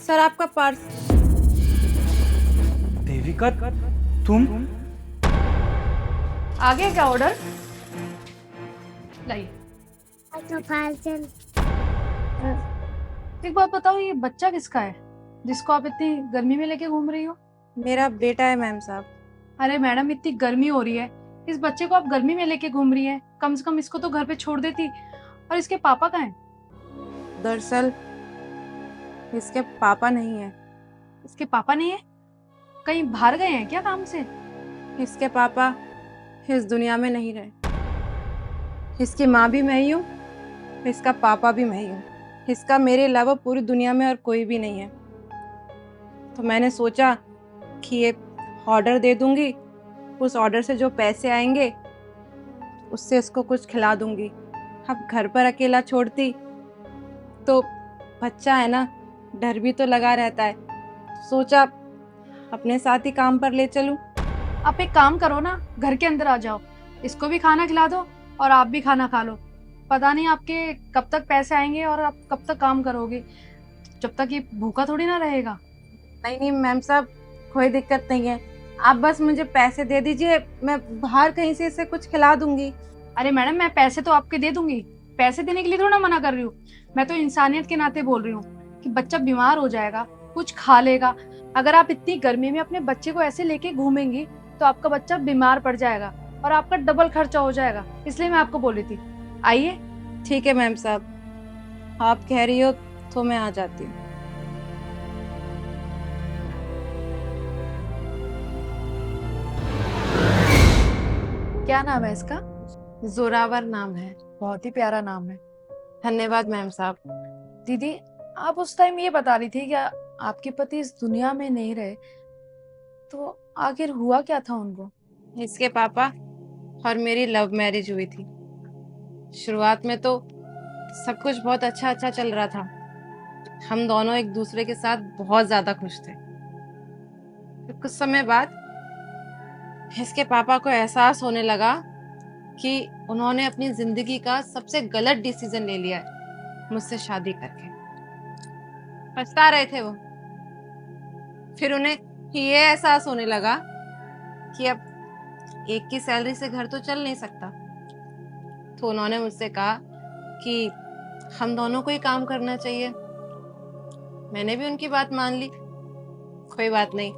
Sir आपका purse. Devika, तुम? आ गया क्या ऑर्डर? लाइए। तो पार्सल। एक बात बताओ, ये बच्चा किसका है जिसको आप इतनी गर्मी में लेके घूम रही हो? मेरा बेटा है मैम साहब। अरे मैडम, इतनी गर्मी हो रही है, इस बच्चे को आप गर्मी में लेके घूम रही हैं, कम से कम इसको तो घर पे छोड़ देती। और इसके पापा कहाँ हैं? दरअसल इसके पापा नहीं है। इसके पापा नहीं है? कहीं बाहर गए हैं क्या काम से? इसके पापा इस दुनिया में नहीं रहे। इसकी माँ भी मैं ही हूँ, इसका पापा भी मैं ही हूँ। इसका मेरे अलावा पूरी दुनिया में और कोई भी नहीं है। तो मैंने सोचा कि ये ऑर्डर दे दूंगी, उस ऑर्डर से जो पैसे आएंगे उससे इसको कुछ खिला दूंगी। अब घर पर अकेला छोड़ती तो बच्चा है ना, डर भी तो लगा रहता है। सोचा अपने साथ ही काम पर ले चलूं। आप एक काम करो ना, घर के अंदर आ जाओ, इसको भी खाना खिला दो और आप भी खाना खा लो। पता नहीं आपके कब तक पैसे आएंगे और आप कब तक काम करोगे, जब तक ये भूखा थोड़ी ना रहेगा। नहीं नहीं मैम साहब, कोई दिक्कत नहीं है। आप बस मुझे पैसे दे दीजिए, मैं बाहर कहीं से इसे कुछ खिला दूंगी। अरे मैडम, मैं पैसे तो आपके दे दूंगी, पैसे देने के लिए थोड़ा मना कर रही हूँ। मैं तो इंसानियत के नाते बोल रही हूँ कि बच्चा बीमार हो जाएगा, कुछ खा लेगा। अगर आप इतनी गर्मी में अपने बच्चे को ऐसे लेके घूमेंगी तो आपका बच्चा बीमार पड़ जाएगा और आपका डबल खर्चा हो जाएगा। इसलिए मैं आपको बोल रही थी, आइए। ठीक है मैम साहब, आप कह रही हो तो मैं आ जाती हूँ। क्या नाम है इसका? जोरावर नाम है। बहुत ही प्यारा नाम है। धन्यवाद मैम साहब। दीदी, आप उस टाइम ये बता रही थी कि आपके पति इस दुनिया में नहीं रहे, तो आखिर हुआ क्या था उनको? इसके पापा और मेरी लव मैरिज हुई थी। शुरुआत में तो सब कुछ बहुत अच्छा अच्छा चल रहा था। हम दोनों एक दूसरे के साथ बहुत ज्यादा खुश थे। फिर कुछ समय बाद इसके पापा को एहसास होने लगा कि उन्होंने अपनी जिंदगी का सबसे गलत डिसीजन ले लिया है, मुझसे शादी करके। पछता रहे थे वो। फिर उन्हें ये एहसास होने लगा कि अब एक की सैलरी से घर तो चल नहीं सकता। तो उन्होंने मुझसे कहा कि हम दोनों को ही काम करना चाहिए। मैंने भी उनकी बात मान ली। कोई बात नहीं,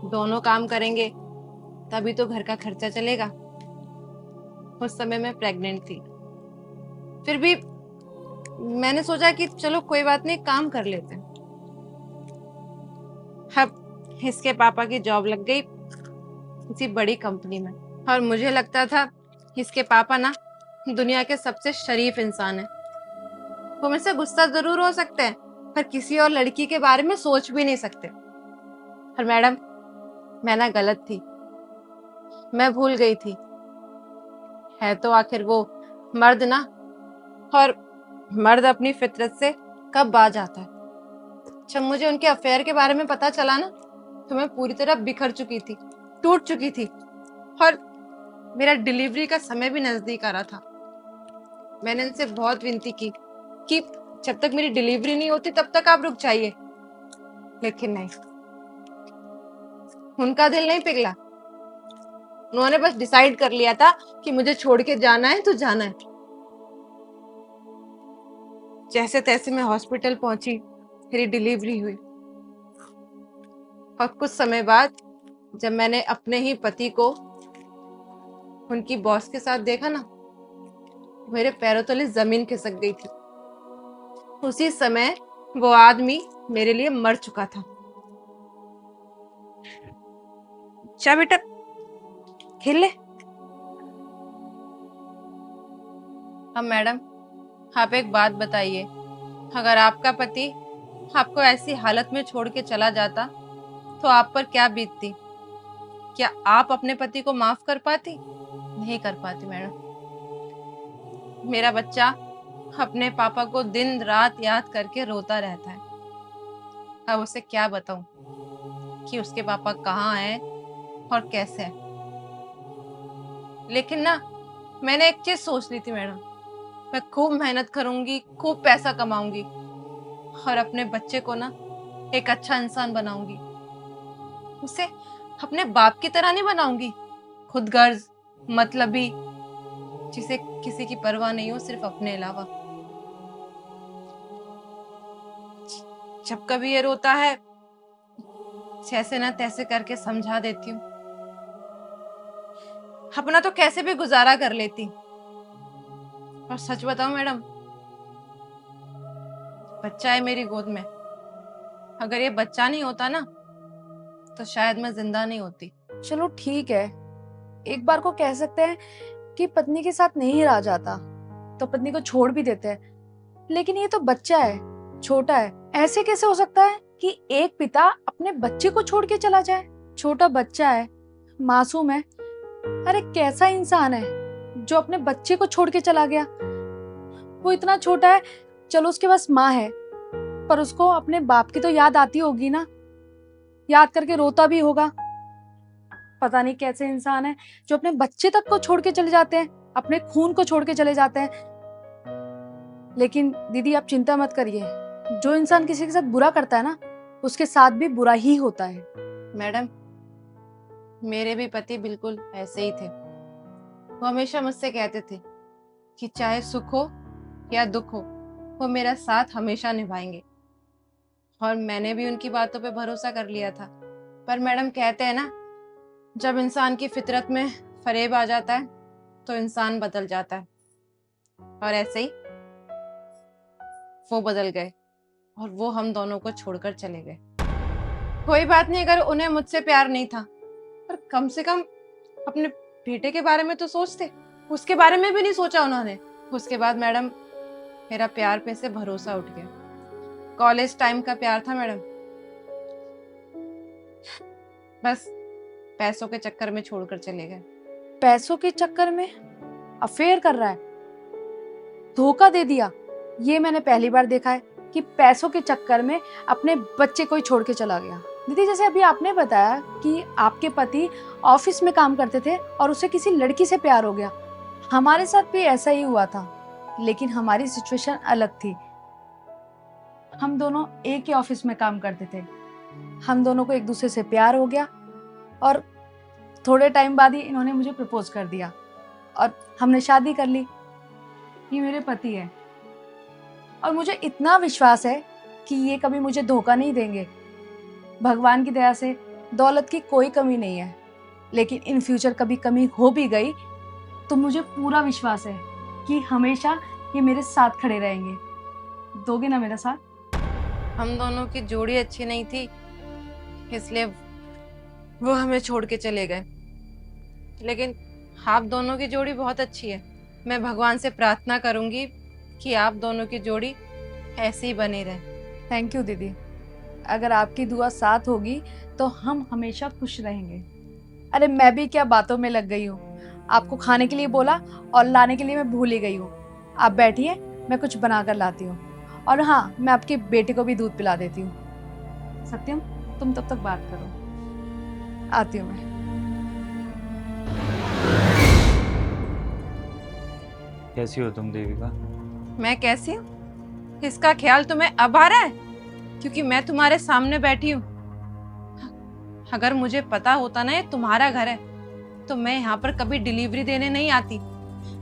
दोनों काम करेंगे तभी तो घर का खर्चा चलेगा। उस समय मैं प्रेग्नेंट थी। फिर भी मैंने सोचा कि चलो कोई बात नहीं, काम कर लेते हैं। अब इसके पापा की जॉब लग गई किसी बड़ी कंपनी में, और मुझे लगता था इसके पापा ना दुनिया के सबसे शरीफ इंसान है। वो मुझसे गुस्सा जरूर हो सकते हैं, पर किसी और लड़की के बारे में सोच भी नहीं सकते। और मैडम, मैं ना गलत थी, मैं भूल गई थी। है तो आखिर वो मर्द ना, और मर्द अपनी फितरत से कब बाज आता है। जब मुझे उनके अफेयर के बारे में पता चला ना, तो मैं पूरी तरह बिखर चुकी थी, टूट चुकी थी। और मेरा डिलीवरी का समय भी नजदीक आ रहा था। मैंने इनसे बहुत विनती की कि जब तक मेरी डिलीवरी नहीं होती तब तक आप रुक जाइए, लेकिन नहीं, उनका दिल नहीं पिघला। उन्होंने बस डिसाइड कर लिया था कि मुझे छोड़ के जाना है तो जाना है। जैसे तैसे मैं हॉस्पिटल पहुंची, मेरी डिलीवरी हुई। और कुछ समय बाद जब मैंने अपने ही पति को उनकी बॉस के साथ देखा ना, मेरे पैरों तले जमीन खिसक गई थी। उसी समय वो आदमी मेरे लिए मर चुका था। क्या बेटा, खेल ले। अब मैडम, आप एक बात बताइए, अगर आपका पति आपको ऐसी हालत में छोड़ के चला जाता तो आप पर क्या बीतती? क्या आप अपने पति को माफ कर पाती? नहीं कर पाती मैडम। मेरा बच्चा अपने पापा को दिन रात याद करके रोता रहता है। अब उसे क्या बताऊं कि उसके पापा कहाँ हैं और कैसे हैं। लेकिन ना, मैंने एक चीज सोच ली थी मैडम, मैं खूब मेहनत करूंगी, खूब पैसा कमाऊंगी और अपने बच्चे को ना एक अच्छा इंसान बनाऊंगी। उसे अपने बाप की तरह नहीं बनाऊंगी, खुदगर्ज, मतलबी, जिसे किसी की परवाह नहीं हो सिर्फ अपने अलावा। जब कभी ये रोता है, जैसे ना तैसे करके समझा देती हूँ, अपना तो कैसे भी गुजारा कर लेती। और सच बताऊं मैडम, बच्चा है मेरी गोद में, अगर ये बच्चा नहीं होता ना तो शायद मैं जिंदा नहीं होती। चलो ठीक है, एक बार को कह सकते हैं कि पत्नी के साथ नहीं रहा जाता तो पत्नी को छोड़ भी देते हैं, लेकिन ये तो बच्चा है, छोटा है। ऐसे कैसे हो सकता है कि एक पिता अपने बच्चे को छोड़ के चला जाए? छोटा बच्चा है, मासूम है। अरे कैसा इंसान है जो अपने बच्चे को छोड़ के चला गया? वो इतना छोटा है, चलो उसके पास माँ है, पर उसको अपने बाप की तो याद आती होगी ना, याद करके रोता भी होगा। पता नहीं कैसे इंसान है जो अपने बच्चे तक को छोड़ के चले जाते हैं, अपने खून को छोड़ के चले जाते हैं। लेकिन दीदी आप चिंता मत करिए, जो इंसान किसी के साथ बुरा करता है ना, उसके साथ भी बुरा ही होता है। मैडम, मेरे भी पति बिल्कुल ऐसे ही थे। वो हमेशा मुझसे कहते थे कि चाहे सुख हो या दुख हो, वो मेरा साथ हमेशा निभाएंगे। और मैंने भी उनकी बातों पे भरोसा कर लिया था। पर मैडम, कहते हैं ना, जब इंसान की फितरत में फरेब आ जाता है तो इंसान बदल जाता है। और ऐसे ही वो बदल गए और वो हम दोनों को छोड़कर चले गए। कोई बात नहीं, अगर उन्हें मुझसे प्यार नहीं था, पर कम से कम अपने बेटे के बारे में तो सोचते। उसके बारे में भी नहीं सोचा उन्होंने। उसके बाद मैडम, मेरा प्यार पे से भरोसा उठ गया। कॉलेज टाइम का प्यार था मैडम, बस पैसों के चक्कर में छोड़कर चले गए। पैसों के चक्कर में अफेयर कर रहा है, धोखा दे दिया। ये मैंने पहली बार देखा है कि पैसों के चक्कर में अपने बच्चे को ही छोड़ के चला गया। दीदी जैसे अभी आपने बताया कि आपके पति ऑफिस में काम करते थे और उसे किसी लड़की से प्यार हो गया, हमारे साथ भी ऐसा ही हुआ था, लेकिन हमारी सिचुएशन अलग थी। हम दोनों एक ही ऑफिस में काम करते थे, हम दोनों को एक दूसरे से प्यार हो गया और थोड़े टाइम बाद ही इन्होंने मुझे प्रपोज कर दिया और हमने शादी कर ली। ये मेरे पति है और मुझे इतना विश्वास है कि ये कभी मुझे धोखा नहीं देंगे। भगवान की दया से दौलत की कोई कमी नहीं है, लेकिन इन फ्यूचर कभी कमी हो भी गई तो मुझे पूरा विश्वास है कि हमेशा ये मेरे साथ खड़े रहेंगे। दोगे ना मेरा साथ? हम दोनों की जोड़ी अच्छी नहीं थी, इसलिए वो हमें छोड़ के चले गए। लेकिन आप दोनों की जोड़ी बहुत अच्छी है। मैं भगवान से प्रार्थना करूंगी कि आप दोनों की जोड़ी ऐसे ही बनी रहे। थैंक यू दीदी, अगर आपकी दुआ साथ होगी तो हम हमेशा खुश रहेंगे। अरे मैं भी क्या बातों में लग गई हूँ, आपको खाने के लिए बोला और लाने के लिए मैं भूल ही गई हूँ। आप बैठिए, मैं कुछ बना कर लाती हूँ। और हाँ, मैं आपके बेटे को भी दूध पिला देती हूँ। सत्यम, तुम तब तक बात करो, आती हूँ मैं। कैसी हो तुम देविका? मैं कैसी हूँ इसका ख्याल तुम्हें अब आ रहा है, क्योंकि मैं तुम्हारे सामने बैठी हूँ। अगर मुझे पता होता ना ये तुम्हारा घर है तो मैं यहाँ पर कभी डिलीवरी देने नहीं आती।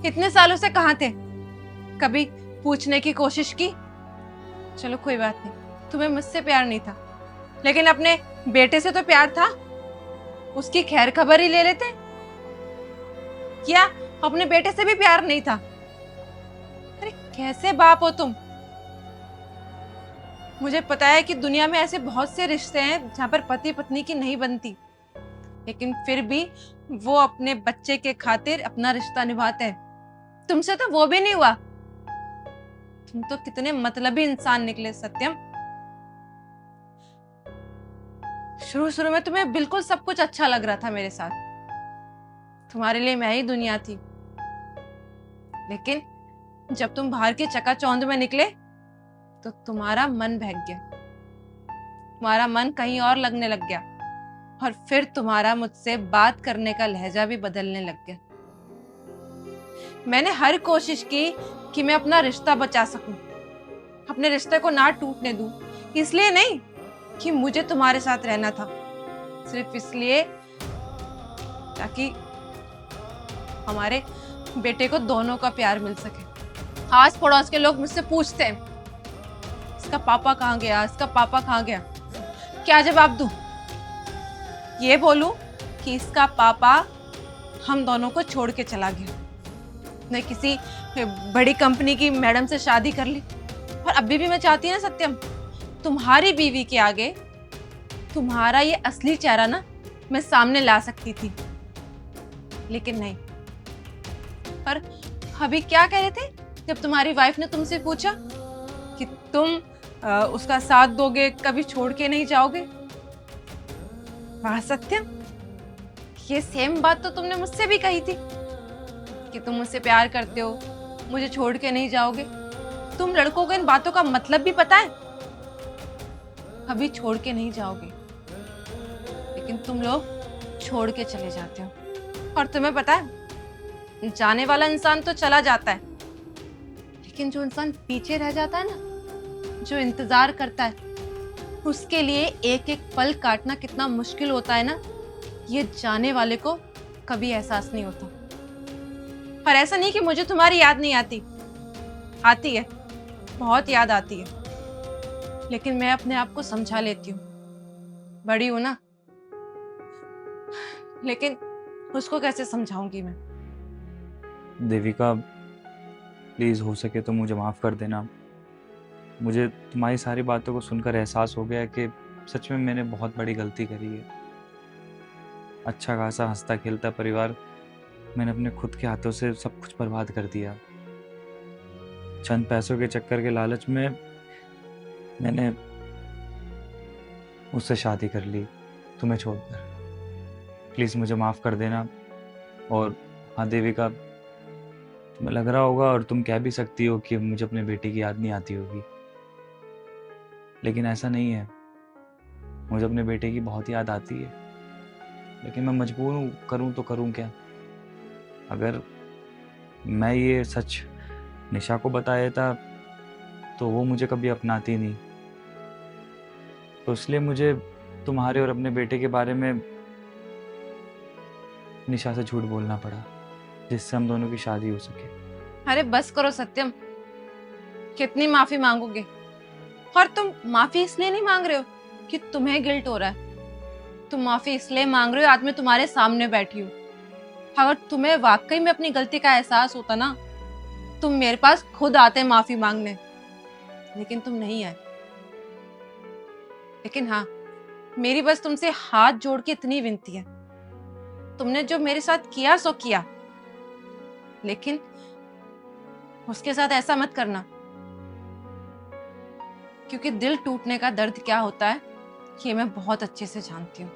इतने सालों से कहाँ थे, कभी पूछने की कोशिश की? चलो कोई बात नहीं, तुम्हें मुझसे प्यार नहीं था, लेकिन अपने बेटे से तो प्यार था। उसकी खैर खबर ही ले लेते। क्या अपने बेटे से भी प्यार नहीं था? अरे कैसे बाप हो तुम? मुझे पता है कि दुनिया में ऐसे बहुत से रिश्ते हैं जहां पर पति पत्नी की नहीं बनती, लेकिन फिर भी वो अपने बच्चे के खातिर अपना रिश्ता निभाते हैं। तुमसे तो वो भी नहीं हुआ। तुम तो कितने मतलबी इंसान निकले सत्यम। शुरू शुरू में तुम्हें बिल्कुल सब कुछ अच्छा लग रहा था मेरे साथ, तुम्हारे लिए मैं ही दुनिया थी। लेकिन जब तुम बाहर के चकाचौंध में निकले तो तुम्हारा मन बहक गया, तुम्हारा मन कहीं और लगने लग गया, और फिर तुम्हारा मुझसे बात करने का लहजा भी बदलने लग गया। मैंने हर कोशिश की कि मैं अपना रिश्ता बचा सकूं, अपने रिश्ते को ना टूटने दूं। इसलिए नहीं कि मुझे तुम्हारे साथ रहना था, सिर्फ इसलिए ताकि हमारे बेटे को दोनों का प्यार मिल सके। आस पड़ोस के लोग मुझसे पूछते हैं, इसका पापा कहाँ गया, इसका पापा कहाँ गया। क्या जवाब दूं? ये बोलूं कि इसका पापा हम दोनों को छोड़ के चला गया, ने किसी बड़ी कंपनी की मैडम से शादी कर ली। और अभी भी मैं चाहती ना सत्यम, तुम्हारी बीवी के आगे तुम्हारा ये असली चेहरा ना मैं सामने ला सकती थी, लेकिन नहीं। पर अभी क्या कह रहे थे जब तुम्हारी वाइफ ने तुमसे पूछा कि तुम उसका साथ दोगे, कभी छोड़ के नहीं जाओगे? वाह सत्यम, ये सेम बात तो तुमने मुझसे भी कही थी कि तुम मुझसे प्यार करते हो, मुझे छोड़ के नहीं जाओगे। तुम लड़कों को इन बातों का मतलब भी पता है, कभी छोड़ के नहीं जाओगे, लेकिन तुम लोग छोड़ के चले जाते हो। और तुम्हें पता है, जाने वाला इंसान तो चला जाता है, लेकिन जो इंसान पीछे रह जाता है ना, जो इंतजार करता है, उसके लिए एक एक पल काटना कितना मुश्किल होता है ना, ये जाने वाले को कभी एहसास नहीं होता। पर ऐसा नहीं कि मुझे तुम्हारी याद नहीं आती, आती है, बहुत याद आती है, लेकिन मैं अपने आप को समझा लेती हूँ, बड़ी हूं ना। लेकिन उसको कैसे समझाऊंगी मैं? देविका, प्लीज़ हो सके तो मुझे माफ़ कर देना। मुझे तुम्हारी सारी बातों को सुनकर एहसास हो गया है कि सच में मैंने बहुत बड़ी गलती करी है। अच्छा खासा हंसता खेलता परिवार मैंने अपने खुद के हाथों से सब कुछ बर्बाद कर दिया। चंद पैसों के चक्कर के लालच में मैंने उससे शादी कर ली, तुम्हें छोड़कर। प्लीज़ मुझे माफ़ कर देना। और हाँ देविका, तुम्हें लग रहा होगा और तुम कह भी सकती हो कि मुझे अपने बेटे की याद नहीं आती होगी, लेकिन ऐसा नहीं है। मुझे अपने बेटे की बहुत याद आती है, लेकिन मैं मजबूर हूँ, करूँ तो करूँ क्या? अगर मैं ये सच निशा को बता देता तो वो मुझे कभी अपनाती नहीं। तो इसलिए मुझे तुम्हारे और अपने बेटे के बारे में निशा से झूठ बोलना पड़ा, जिससे हम दोनों की शादी हो सके। अरे बस करो सत्यम, कितनी माफी मांगोगे? और तुम माफी इसलिए नहीं मांग रहे हो कि तुम्हें गिल्ट हो रहा है, तुम माफी इसलिए मांग रहे हो आज मैं तुम्हारे सामने बैठी हूँ। अगर तुम्हें वाकई में अपनी गलती का एहसास होता ना, तुम मेरे पास खुद आते माफी मांगने, लेकिन तुम नहीं आए। लेकिन हाँ, मेरी बस तुमसे हाथ जोड़ के इतनी विनती है, तुमने जो मेरे साथ किया सो किया, लेकिन उसके साथ ऐसा मत करना, क्योंकि दिल टूटने का दर्द क्या होता है ये मैं बहुत अच्छे से जानती हूँ।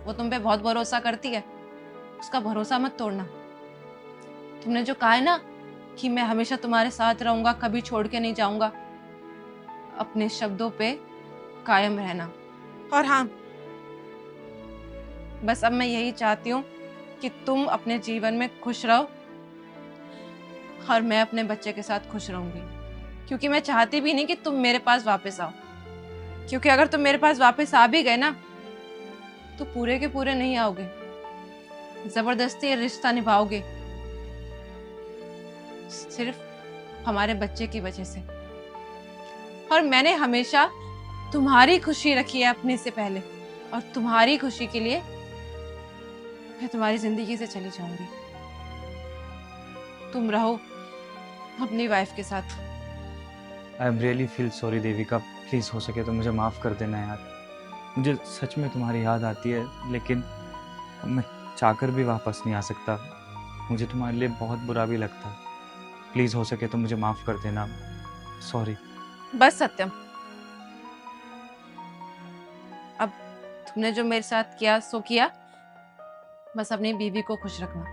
वो तुम पे बहुत भरोसा करती है, उसका भरोसा मत तोड़ना। तुमने जो कहा है ना कि मैं हमेशा तुम्हारे साथ रहूंगा, कभी छोड़ के नहीं जाऊंगा, अपने शब्दों पे कायम रहना। और हाँ, बस अब मैं यही चाहती हूँ कि तुम अपने जीवन में खुश रहो और मैं अपने बच्चे के साथ खुश रहूंगी, क्योंकि मैं चाहती भी नहीं कि तुम मेरे पास वापस आओ, क्योंकि अगर तुम मेरे पास वापस आ भी गए ना तो पूरे के पूरे नहीं आओगे, जबरदस्ती ये रिश्ता निभाओगे, सिर्फ हमारे बच्चे की वजह से। और मैंने हमेशा तुम्हारी खुशी रखी है अपने से पहले, और तुम्हारी खुशी के लिए मैं तुम्हारी जिंदगी से चली जाऊंगी। तुम रहो अपनी वाइफ के साथ। I am really feel sorry Devika, please हो सके तो मुझे माफ़ कर देना यार। मुझे सच में तुम्हारी याद आती है, लेकिन मैं चाहकर भी वापस नहीं आ सकता। मुझे तुम्हारे लिए बहुत बुरा भी लगता है। प्लीज़ हो सके तो मुझे माफ़ कर देना, सॉरी। बस सत्यम, अब तुमने जो मेरे साथ किया सो किया, बस अपनी बीवी को खुश रखना।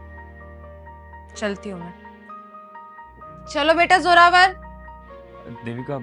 चलती हूँ मैं। चलो बेटा जोरावर। देविका